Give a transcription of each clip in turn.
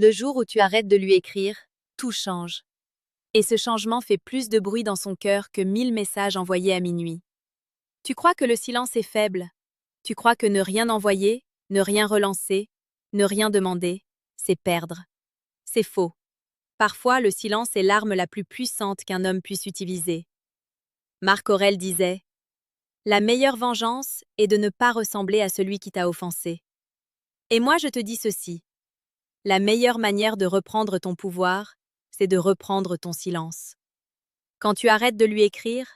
Le jour où tu arrêtes de lui écrire, tout change. Et ce changement fait plus de bruit dans son cœur que 1000 messages envoyés à minuit. Tu crois que le silence est faible. Tu crois que ne rien envoyer, ne rien relancer, ne rien demander, c'est perdre. C'est faux. Parfois, le silence est l'arme la plus puissante qu'un homme puisse utiliser. Marc Aurèle disait « La meilleure vengeance est de ne pas ressembler à celui qui t'a offensé. » Et moi je te dis ceci. La meilleure manière de reprendre ton pouvoir, c'est de reprendre ton silence. Quand tu arrêtes de lui écrire,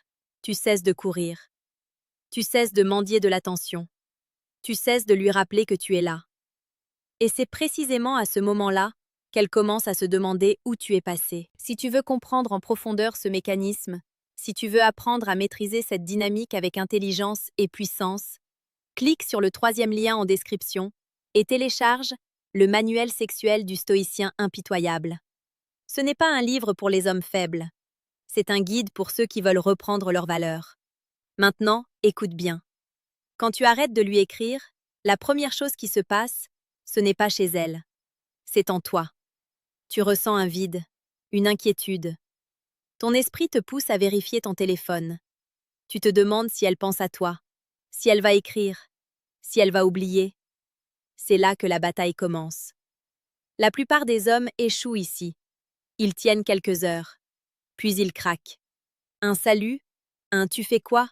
tu cesses de courir. Tu cesses de mendier de l'attention. Tu cesses de lui rappeler que tu es là. Et c'est précisément à ce moment-là qu'elle commence à se demander où tu es passé. Si tu veux comprendre en profondeur ce mécanisme, si tu veux apprendre à maîtriser cette dynamique avec intelligence et puissance, clique sur le 3e lien en description et télécharge le manuel sexuel du stoïcien impitoyable. Ce n'est pas un livre pour les hommes faibles. C'est un guide pour ceux qui veulent reprendre leur valeur. Maintenant, écoute bien. Quand tu arrêtes de lui écrire, la première chose qui se passe, ce n'est pas chez elle. C'est en toi. Tu ressens un vide, une inquiétude. Ton esprit te pousse à vérifier ton téléphone. Tu te demandes si elle pense à toi, si elle va écrire, si elle va oublier. C'est là que la bataille commence. La plupart des hommes échouent ici. Ils tiennent quelques heures, puis ils craquent. Un salut, un tu fais quoi,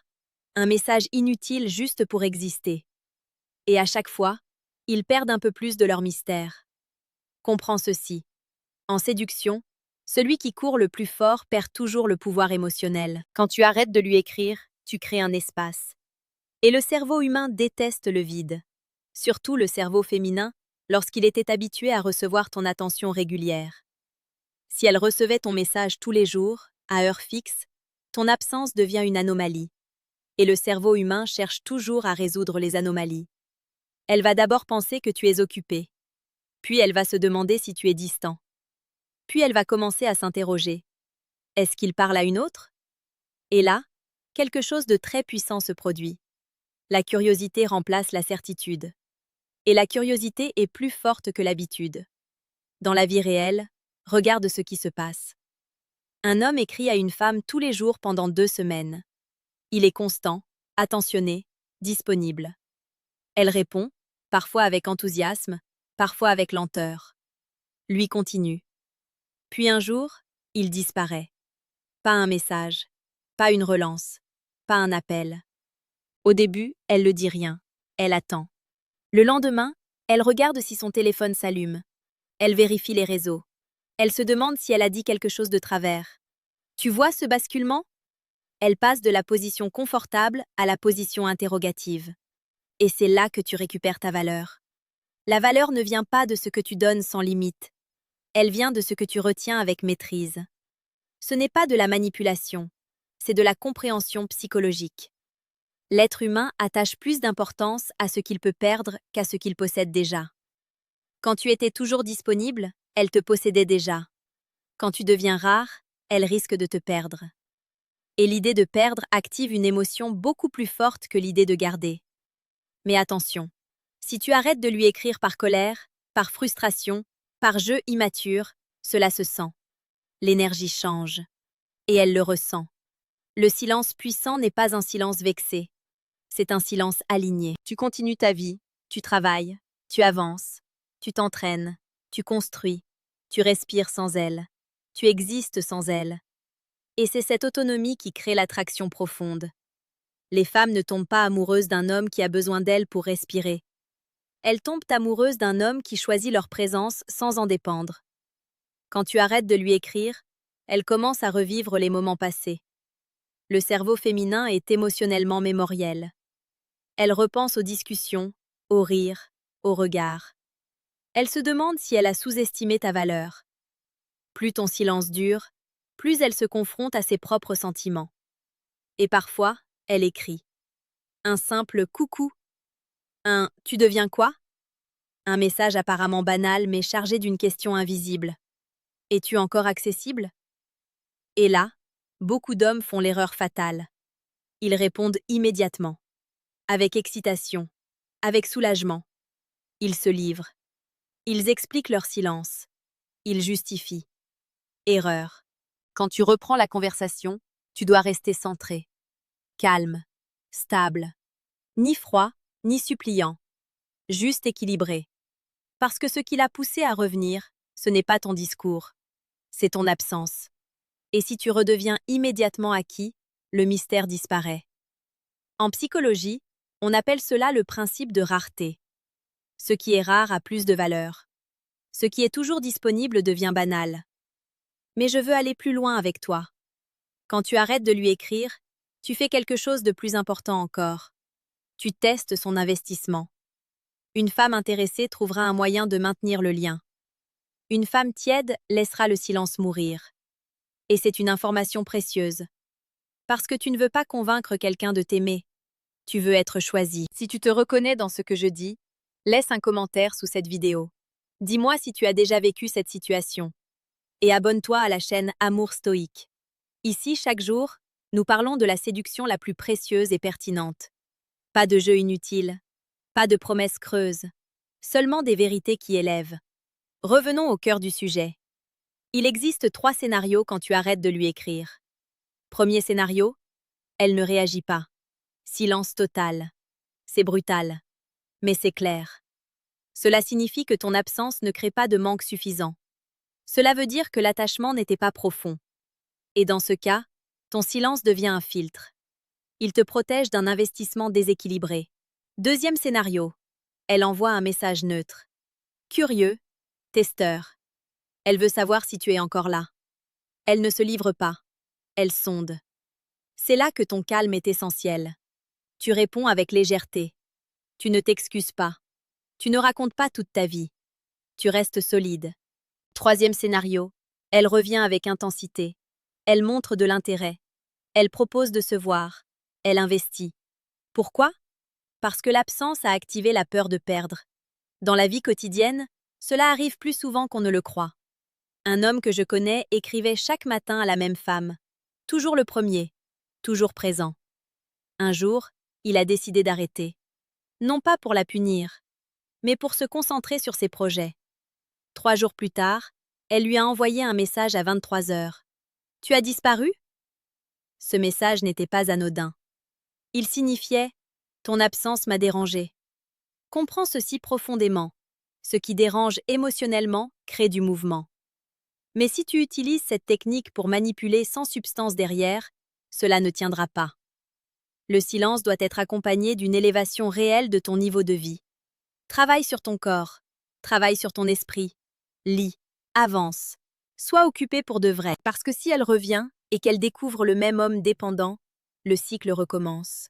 un message inutile juste pour exister. Et à chaque fois, ils perdent un peu plus de leur mystère. Comprends ceci. En séduction, celui qui court le plus fort perd toujours le pouvoir émotionnel. Quand tu arrêtes de lui écrire, tu crées un espace. Et le cerveau humain déteste le vide. Surtout le cerveau féminin, lorsqu'il était habitué à recevoir ton attention régulière. Si elle recevait ton message tous les jours, à heure fixe, ton absence devient une anomalie. Et le cerveau humain cherche toujours à résoudre les anomalies. Elle va d'abord penser que tu es occupé. Puis elle va se demander si tu es distant. Puis elle va commencer à s'interroger. Est-ce qu'il parle à une autre? Et là, quelque chose de très puissant se produit. La curiosité remplace la certitude. Et la curiosité est plus forte que l'habitude. Dans la vie réelle, regarde ce qui se passe. Un homme écrit à une femme tous les jours pendant 2 semaines. Il est constant, attentionné, disponible. Elle répond, parfois avec enthousiasme, parfois avec lenteur. Lui continue. Puis un jour, il disparaît. Pas un message, pas une relance, pas un appel. Au début, elle ne dit rien. Elle attend. Le lendemain, elle regarde si son téléphone s'allume. Elle vérifie les réseaux. Elle se demande si elle a dit quelque chose de travers. Tu vois ce basculement? Elle passe de la position confortable à la position interrogative. Et c'est là que tu récupères ta valeur. La valeur ne vient pas de ce que tu donnes sans limite. Elle vient de ce que tu retiens avec maîtrise. Ce n'est pas de la manipulation, c'est de la compréhension psychologique. L'être humain attache plus d'importance à ce qu'il peut perdre qu'à ce qu'il possède déjà. Quand tu étais toujours disponible, elle te possédait déjà. Quand tu deviens rare, elle risque de te perdre. Et l'idée de perdre active une émotion beaucoup plus forte que l'idée de garder. Mais attention, si tu arrêtes de lui écrire par colère, par frustration, par jeu immature, cela se sent. L'énergie change. Et elle le ressent. Le silence puissant n'est pas un silence vexé. C'est un silence aligné. Tu continues ta vie, tu travailles, tu avances, tu t'entraînes, tu construis, tu respires sans elle, tu existes sans elle. Et c'est cette autonomie qui crée l'attraction profonde. Les femmes ne tombent pas amoureuses d'un homme qui a besoin d'elles pour respirer. Elles tombent amoureuses d'un homme qui choisit leur présence sans en dépendre. Quand tu arrêtes de lui écrire, elle commence à revivre les moments passés. Le cerveau féminin est émotionnellement mémoriel. Elle repense aux discussions, aux rires, aux regards. Elle se demande si elle a sous-estimé ta valeur. Plus ton silence dure, plus elle se confronte à ses propres sentiments. Et parfois, elle écrit. Un simple coucou. Un tu deviens quoi? Un message apparemment banal mais chargé d'une question invisible. Es-tu encore accessible? Et là, beaucoup d'hommes font l'erreur fatale. Ils répondent immédiatement. Avec excitation, avec soulagement. Ils se livrent. Ils expliquent leur silence. Il justifie. Erreur. Quand tu reprends la conversation, tu dois rester centré, calme, stable, ni froid, ni suppliant, juste équilibré. Parce que ce qui l'a poussé à revenir, ce n'est pas ton discours, c'est ton absence. Et si tu redeviens immédiatement acquis, le mystère disparaît. En psychologie, on appelle cela le principe de rareté. Ce qui est rare a plus de valeur. Ce qui est toujours disponible devient banal. Mais je veux aller plus loin avec toi. Quand tu arrêtes de lui écrire, tu fais quelque chose de plus important encore. Tu testes son investissement. Une femme intéressée trouvera un moyen de maintenir le lien. Une femme tiède laissera le silence mourir. Et c'est une information précieuse. Parce que tu ne veux pas convaincre quelqu'un de t'aimer. Tu veux être choisi. Si tu te reconnais dans ce que je dis, laisse un commentaire sous cette vidéo. Dis-moi si tu as déjà vécu cette situation. Et abonne-toi à la chaîne Amour Stoïque. Ici, chaque jour, nous parlons de la séduction la plus précieuse et pertinente. Pas de jeux inutiles, pas de promesses creuses, seulement des vérités qui élèvent. Revenons au cœur du sujet. Il existe 3 scénarios quand tu arrêtes de lui écrire. Premier scénario, elle ne réagit pas. Silence total. C'est brutal, mais c'est clair. Cela signifie que ton absence ne crée pas de manque suffisant. Cela veut dire que l'attachement n'était pas profond. Et dans ce cas, ton silence devient un filtre. Il te protège d'un investissement déséquilibré. Deuxième scénario, elle envoie un message neutre. Curieux, testeur. Elle veut savoir si tu es encore là. Elle ne se livre pas. Elle sonde. C'est là que ton calme est essentiel. Tu réponds avec légèreté. Tu ne t'excuses pas. Tu ne racontes pas toute ta vie. Tu restes solide. Troisième scénario, elle revient avec intensité. Elle montre de l'intérêt. Elle propose de se voir. Elle investit. Pourquoi? Parce que l'absence a activé la peur de perdre. Dans la vie quotidienne, cela arrive plus souvent qu'on ne le croit. Un homme que je connais écrivait chaque matin à la même femme. Toujours le premier. Toujours présent. Un jour, il a décidé d'arrêter. Non pas pour la punir, mais pour se concentrer sur ses projets. 3 jours plus tard, elle lui a envoyé un message à 23 heures. « Tu as disparu ?» Ce message n'était pas anodin. Il signifiait « Ton absence m'a dérangé ». Comprends ceci profondément. Ce qui dérange émotionnellement crée du mouvement. Mais si tu utilises cette technique pour manipuler sans substance derrière, cela ne tiendra pas. Le silence doit être accompagné d'une élévation réelle de ton niveau de vie. Travaille sur ton corps, travaille sur ton esprit, lis, avance. Sois occupé pour de vrai, parce que si elle revient et qu'elle découvre le même homme dépendant, le cycle recommence.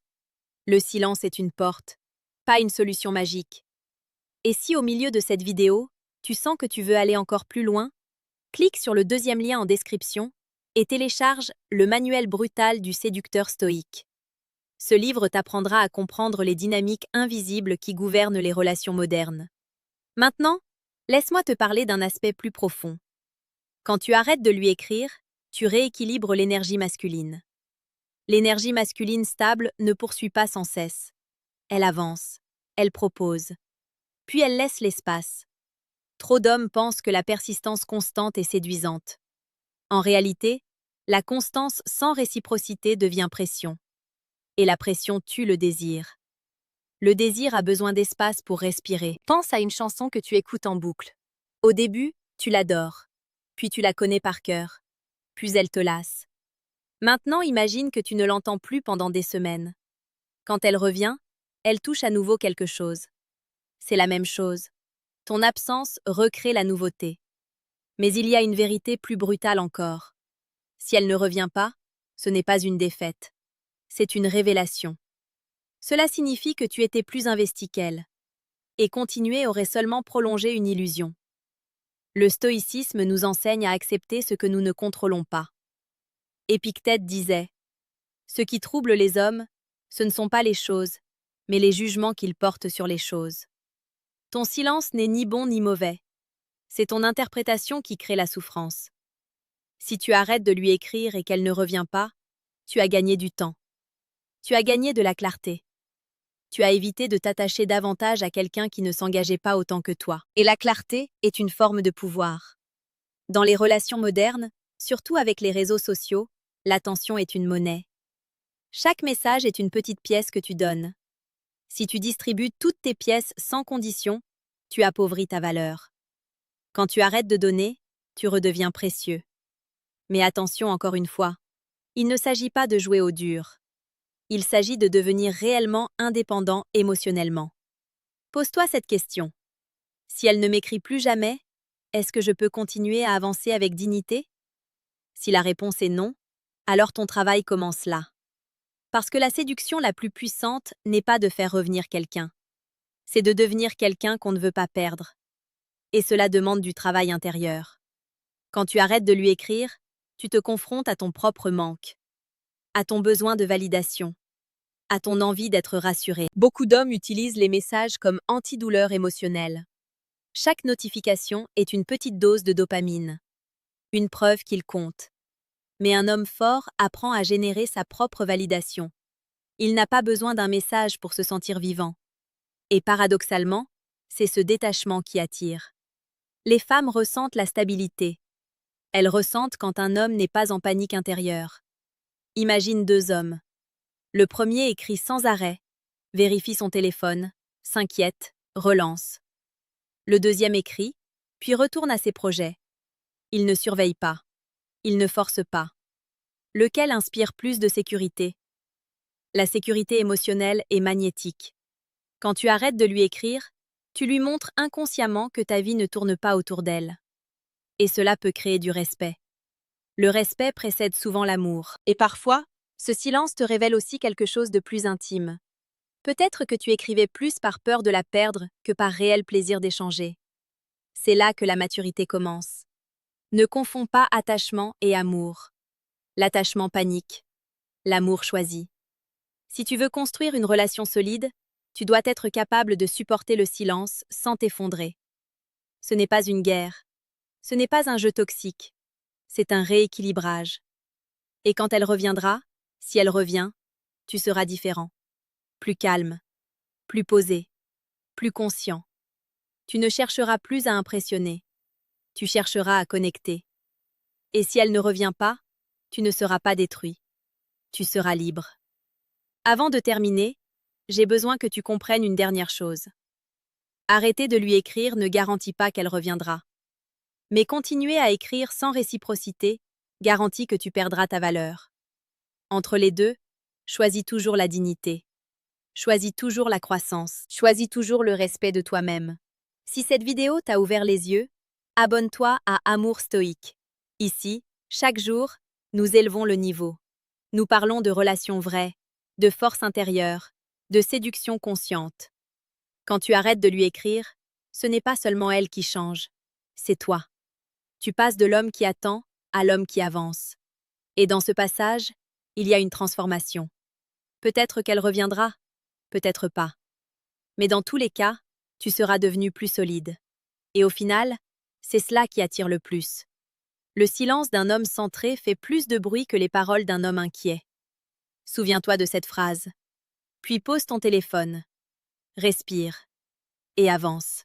Le silence est une porte, pas une solution magique. Et si au milieu de cette vidéo, tu sens que tu veux aller encore plus loin, clique sur le deuxième lien en description et télécharge le manuel brutal du séducteur stoïque. Ce livre t'apprendra à comprendre les dynamiques invisibles qui gouvernent les relations modernes. Maintenant, laisse-moi te parler d'un aspect plus profond. Quand tu arrêtes de lui écrire, tu rééquilibres l'énergie masculine. L'énergie masculine stable ne poursuit pas sans cesse. Elle avance, elle propose, puis elle laisse l'espace. Trop d'hommes pensent que la persistance constante est séduisante. En réalité, la constance sans réciprocité devient pression. Et la pression tue le désir. Le désir a besoin d'espace pour respirer. Pense à une chanson que tu écoutes en boucle. Au début, tu l'adores. Puis tu la connais par cœur. Puis elle te lasse. Maintenant, imagine que tu ne l'entends plus pendant des semaines. Quand elle revient, elle touche à nouveau quelque chose. C'est la même chose. Ton absence recrée la nouveauté. Mais il y a une vérité plus brutale encore. Si elle ne revient pas, ce n'est pas une défaite. C'est une révélation. Cela signifie que tu étais plus investi qu'elle. Et continuer aurait seulement prolongé une illusion. Le stoïcisme nous enseigne à accepter ce que nous ne contrôlons pas. Épictète disait « Ce qui trouble les hommes, ce ne sont pas les choses, mais les jugements qu'ils portent sur les choses. » Ton silence n'est ni bon ni mauvais. C'est ton interprétation qui crée la souffrance. Si tu arrêtes de lui écrire et qu'elle ne revient pas, tu as gagné du temps. Tu as gagné de la clarté. Tu as évité de t'attacher davantage à quelqu'un qui ne s'engageait pas autant que toi. Et la clarté est une forme de pouvoir. Dans les relations modernes, surtout avec les réseaux sociaux, l'attention est une monnaie. Chaque message est une petite pièce que tu donnes. Si tu distribues toutes tes pièces sans condition, tu appauvris ta valeur. Quand tu arrêtes de donner, tu redeviens précieux. Mais attention encore une fois, il ne s'agit pas de jouer au dur. Il s'agit de devenir réellement indépendant émotionnellement. Pose-toi cette question. Si elle ne m'écrit plus jamais, est-ce que je peux continuer à avancer avec dignité? Si la réponse est non, alors ton travail commence là. Parce que la séduction la plus puissante n'est pas de faire revenir quelqu'un. C'est de devenir quelqu'un qu'on ne veut pas perdre. Et cela demande du travail intérieur. Quand tu arrêtes de lui écrire, tu te confrontes à ton propre manque, à ton besoin de validation, à ton envie d'être rassuré. Beaucoup d'hommes utilisent les messages comme antidouleur émotionnelle. Chaque notification est une petite dose de dopamine, une preuve qu'il compte. Mais un homme fort apprend à générer sa propre validation. Il n'a pas besoin d'un message pour se sentir vivant. Et paradoxalement, c'est ce détachement qui attire. Les femmes ressentent la stabilité. Elles ressentent quand un homme n'est pas en panique intérieure. Imagine deux hommes. Le premier écrit sans arrêt, vérifie son téléphone, s'inquiète, relance. Le deuxième écrit, puis retourne à ses projets. Il ne surveille pas. Il ne force pas. Lequel inspire plus de sécurité? La sécurité émotionnelle est magnétique. Quand tu arrêtes de lui écrire, tu lui montres inconsciemment que ta vie ne tourne pas autour d'elle. Et cela peut créer du respect. Le respect précède souvent l'amour. Et parfois, ce silence te révèle aussi quelque chose de plus intime. Peut-être que tu écrivais plus par peur de la perdre que par réel plaisir d'échanger. C'est là que la maturité commence. Ne confonds pas attachement et amour. L'attachement panique. L'amour choisit. Si tu veux construire une relation solide, tu dois être capable de supporter le silence sans t'effondrer. Ce n'est pas une guerre. Ce n'est pas un jeu toxique. C'est un rééquilibrage. Et quand elle reviendra, si elle revient, tu seras différent. Plus calme, plus posé, plus conscient. Tu ne chercheras plus à impressionner. Tu chercheras à connecter. Et si elle ne revient pas, tu ne seras pas détruit. Tu seras libre. Avant de terminer, j'ai besoin que tu comprennes une dernière chose. Arrêter de lui écrire ne garantit pas qu'elle reviendra. Mais continuer à écrire sans réciprocité garantit que tu perdras ta valeur. Entre les deux, choisis toujours la dignité. Choisis toujours la croissance. Choisis toujours le respect de toi-même. Si cette vidéo t'a ouvert les yeux, abonne-toi à Amour Stoïque. Ici, chaque jour, nous élevons le niveau. Nous parlons de relations vraies, de force intérieure, de séduction consciente. Quand tu arrêtes de lui écrire, ce n'est pas seulement elle qui change, c'est toi. Tu passes de l'homme qui attend à l'homme qui avance. Et dans ce passage, il y a une transformation. Peut-être qu'elle reviendra, peut-être pas. Mais dans tous les cas, tu seras devenu plus solide. Et au final, c'est cela qui attire le plus. Le silence d'un homme centré fait plus de bruit que les paroles d'un homme inquiet. Souviens-toi de cette phrase. Puis pose ton téléphone. Respire. Et avance.